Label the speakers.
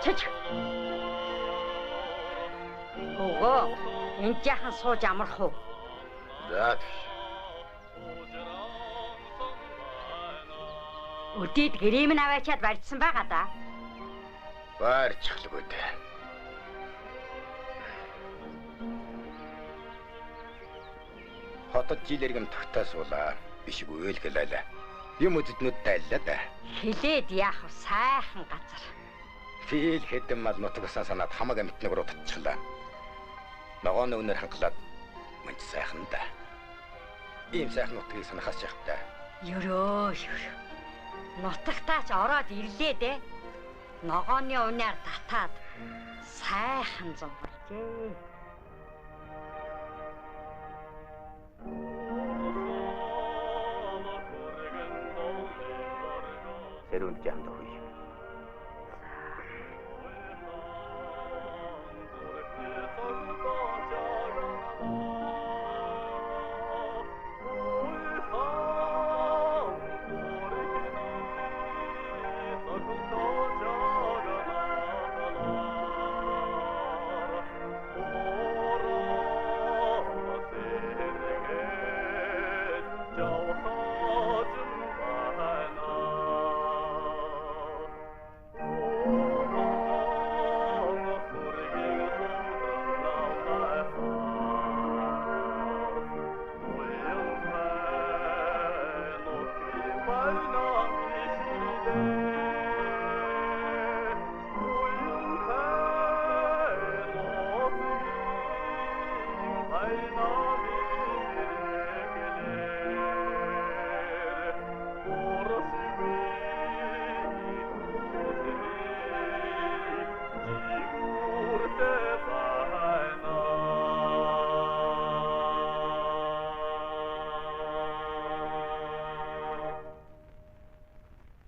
Speaker 1: Очиж. Ого, энд яхан сууж амарх уу?
Speaker 2: За.
Speaker 1: Өдийд гэрээм нь аваачаад барьдсан байгаа да.
Speaker 2: Барьчихлгүй дээ. Хотод жил иргэм тогтоосуулаа. Бишгүй л гэлээ. Юм үднүүд дайллаа да.
Speaker 1: Хилээд яах вэ? Сайхан газар.
Speaker 2: Фил хэдэн мал нутгасаа санаад хамаг амтнаг руу татчихлаа. Ногоон өнөр хангалаад мэнч сайхан да. Ийм сайхан нутгийг санахаас яах вэ?
Speaker 1: Ёрөө. Нутагтаач ороод ирлээ дээ. Ногооны унаар татаад сайхан зовлжээ.
Speaker 2: Сэрүүнд жамд хүй.